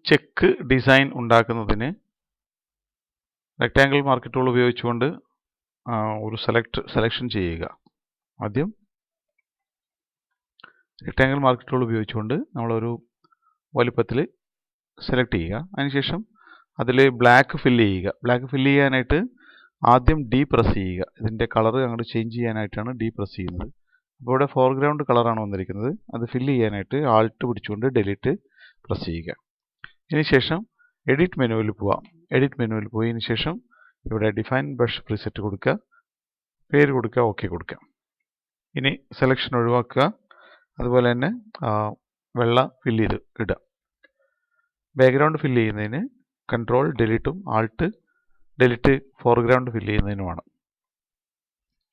Check design ഉണ്ടാക്കുന്നതിന് rectangle mark tool ഉപയോഗിച്ചുകൊണ്ട് ഒരു സെലക്ഷൻ ചെയ്യുക. ആദ്യം റെക്റ്റാങ്കിൾ മാർക്ക് ടൂൾ ഉപയോഗിച്ചുകൊണ്ട് നമ്മളൊരു വലുപ്പത്തിൽ സെലക്ട് ചെയ്യുക. അതിനുശേഷം അതിൽ ബ്ലാക്ക് ഫില്ല് ചെയ്യുക. ബ്ലാക്ക് ഫില്ല് ചെയ്യാനായിട്ട് ആദ്യം ഡി പ്രസ് ചെയ്യുക. ഇതിൻ്റെ കളർ അങ്ങോട്ട് ചേഞ്ച് ചെയ്യാനായിട്ടാണ് ഡി പ്രസ് ചെയ്യുന്നത്. അപ്പോൾ ഇവിടെ ഫോർഗ്രൗണ്ട് കളറാണ് വന്നിരിക്കുന്നത്. അത് ഫില്ല് ചെയ്യാനായിട്ട് ആൾട്ട് പിടിച്ചുകൊണ്ട് ഡിലീറ്റ് പ്രസ് ചെയ്യുക. ഇതിനുശേഷം എഡിറ്റ് മെനുവിൽ പോവാം. എഡിറ്റ് മെനുവിൽ പോയതിനു ശേഷം ഇവിടെ ഡിഫൈൻ ബ്രഷ് പ്രീസെറ്റ് കൊടുക്കുക, പേര് കൊടുക്കുക, ഓക്കെ കൊടുക്കുക. ഇനി സെലക്ഷൻ ഒഴിവാക്കുക. അതുപോലെ തന്നെ വെള്ള ഫില്ല് ചെയ്ത് ഇടുക. ബാക്ക്ഗ്രൗണ്ട് ഫില്ല് ചെയ്യുന്നതിന് കൺട്രോൾ ഡിലീറ്റും ആൾട്ട് ഡിലീറ്റ് ഫോർഗ്രൗണ്ട് ഫില്ല് ചെയ്യുന്നതിനുമാണ്.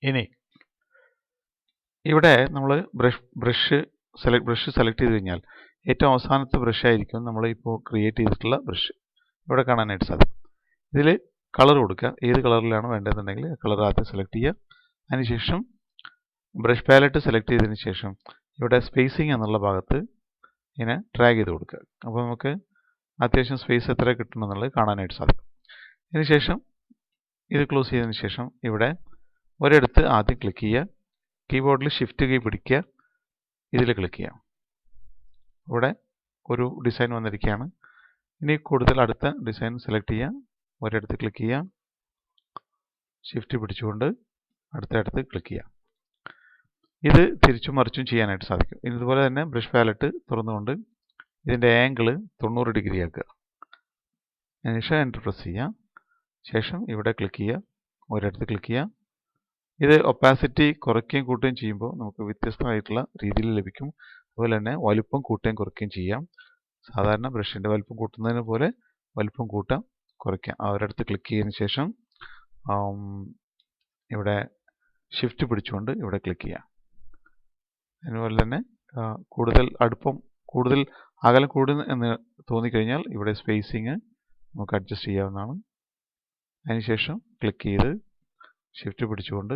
ഇനി ഇവിടെ നമ്മൾ ബ്രഷ് സെലക്ട് ചെയ്ത് കഴിഞ്ഞാൽ ഏറ്റവും അവസാനത്തെ ബ്രഷ് ആയിരിക്കും നമ്മൾ ഇപ്പോൾ ക്രിയേറ്റ് ചെയ്തിട്ടുള്ള ബ്രഷ്. ഇവിടെ കാണാനായിട്ട് സാധിക്കും. ഇതിൽ കളർ കൊടുക്കുക. ഏത് കളറിലാണ് വേണ്ടതെന്നുണ്ടെങ്കിൽ കളർ ആദ്യം സെലക്ട് ചെയ്യുക. അതിനുശേഷം ബ്രഷ് പാലറ്റ് സെലക്ട് ചെയ്തതിന് ശേഷം ഇവിടെ സ്പേസിങ് എന്നുള്ള ഭാഗത്ത് ഇങ്ങനെ ഡ്രാഗ് ചെയ്ത് കൊടുക്കുക. അപ്പോൾ നമുക്ക് അത്യാവശ്യം സ്പേസ് എത്ര കിട്ടണം എന്നുള്ളത് കാണാനായിട്ട് സാധിക്കും. ഇതിനുശേഷം ഇത് ക്ലോസ് ചെയ്തതിന് ശേഷം ഇവിടെ ഒരിടത്ത് ആദ്യം ക്ലിക്ക് ചെയ്യുക. കീബോർഡിൽ ഷിഫ്റ്റ് കീ പിടിക്കുക. ഇതിൽ ക്ലിക്ക് ചെയ്യാം. ഇവിടെ ഒരു ഡിസൈൻ വന്നിരിക്കുകയാണ്. ഇനി കൂടുതൽ അടുത്ത ഡിസൈൻ സെലക്ട് ചെയ്യുക. ഒരിടത്ത് ക്ലിക്ക് ചെയ്യുക. ഷിഫ്റ്റ് പിടിച്ചുകൊണ്ട് അടുത്തടുത്ത് ക്ലിക്ക് ചെയ്യുക. ഇത് തിരിച്ചും മറിച്ചും ചെയ്യാനായിട്ട് സാധിക്കും. ഇതുപോലെ തന്നെ ബ്രഷ് പാലറ്റ് തുറന്നുകൊണ്ട് ഇതിൻ്റെ ആംഗിൾ 90 ഡിഗ്രി ആക്കുക. അതിനുശേഷം എൻ്റർ പ്രസ് ചെയ്യുക. ശേഷം ഇവിടെ ക്ലിക്ക് ചെയ്യുക. ഒരിടത്ത് ക്ലിക്ക് ചെയ്യുക. ഇത് ഒപ്പാസിറ്റി കുറയ്ക്കുകയും കൂട്ടുകയും ചെയ്യുമ്പോൾ നമുക്ക് വ്യത്യസ്തമായിട്ടുള്ള രീതിയിൽ ലഭിക്കും. അതുപോലെ തന്നെ വലുപ്പം കൂട്ടുകയും കുറയ്ക്കുകയും ചെയ്യാം. സാധാരണ ബ്രഷിൻ്റെ വലുപ്പം കൂട്ടുന്നതിന് പോലെ വലുപ്പം കൂട്ടാം, കുറയ്ക്കാം. ഒരിടത്ത് ക്ലിക്ക് ചെയ്തതിന് ശേഷം ഇവിടെ ഷിഫ്റ്റ് പിടിച്ചുകൊണ്ട് ഇവിടെ ക്ലിക്ക് ചെയ്യാം. അതുപോലെ തന്നെ കൂടുതൽ അകലം കൂടുന്നു എന്ന് തോന്നിക്കഴിഞ്ഞാൽ ഇവിടെ സ്പേസിങ് നമുക്ക് അഡ്ജസ്റ്റ് ചെയ്യാവുന്നതാണ്. അതിനുശേഷം ക്ലിക്ക് ചെയ്ത് ഷിഫ്റ്റ് പിടിച്ചുകൊണ്ട്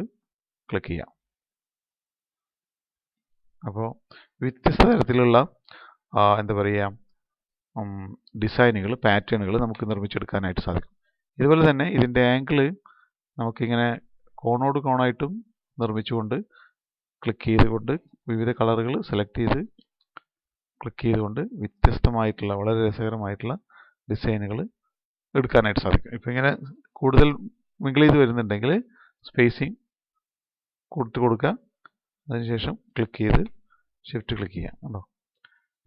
ക്ലിക്ക് ചെയ്യാം. അപ്പോൾ വ്യത്യസ്ത തരത്തിലുള്ള എന്താ പറയുക ഡിസൈനുകൾ, പാറ്റേണുകൾ നമുക്ക് നിർമ്മിച്ചെടുക്കാനായിട്ട് സാധിക്കും. ഇതുപോലെ തന്നെ ഇതിൻ്റെ ആംഗിൾ നമുക്കിങ്ങനെ കോണോട് കോണായിട്ടും നിർമ്മിച്ചുകൊണ്ട് ക്ലിക്ക് ചെയ്തുകൊണ്ട് വിവിധ കളറുകൾ സെലക്ട് ചെയ്ത് ക്ലിക്ക് ചെയ്തുകൊണ്ട് വ്യത്യസ്തമായിട്ടുള്ള വളരെ രസകരമായിട്ടുള്ള ഡിസൈനുകൾ എടുക്കാനായിട്ട് സാധിക്കും. ഇപ്പോൾ ഇങ്ങനെ കൂടുതൽ മിങ്കിൾ ചെയ്ത് വരുന്നുണ്ടെങ്കിൽ സ്പേസിങ് കൊടുക്കുക. അതിനുശേഷം ക്ലിക്ക് ചെയ്ത് ഷിഫ്റ്റ് ക്ലിക്ക് ചെയ്യാം. കണ്ടോ,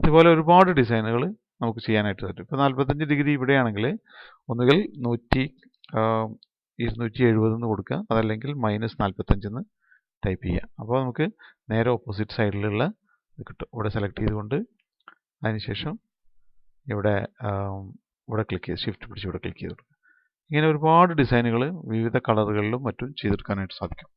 ഇതുപോലെ ഒരുപാട് ഡിസൈനുകൾ നമുക്ക് ചെയ്യാനായിട്ട് പറ്റും. ഇപ്പോൾ 45 ഡിഗ്രി ഇവിടെയാണെങ്കിൽ ഒന്നുകിൽ 270 എന്ന് കൊടുക്കുക, അതല്ലെങ്കിൽ -45 എന്ന് ടൈപ്പ് ചെയ്യുക. അപ്പോൾ നമുക്ക് നേരെ ഓപ്പോസിറ്റ് സൈഡിലുള്ള ഇത് കിട്ടും. ഇവിടെ സെലക്ട് ചെയ്തുകൊണ്ട് അതിനുശേഷം ഇവിടെ ക്ലിക്ക് ചെയ്ത് ഷിഫ്റ്റ് പിടിച്ച് ഇവിടെ ക്ലിക്ക് ചെയ്ത് കൊടുക്കുക. ഇങ്ങനെ ഒരുപാട് ഡിസൈനുകൾ വിവിധ കളറുകളിലും മറ്റും ചെയ്തെടുക്കാനായിട്ട് സാധിക്കും.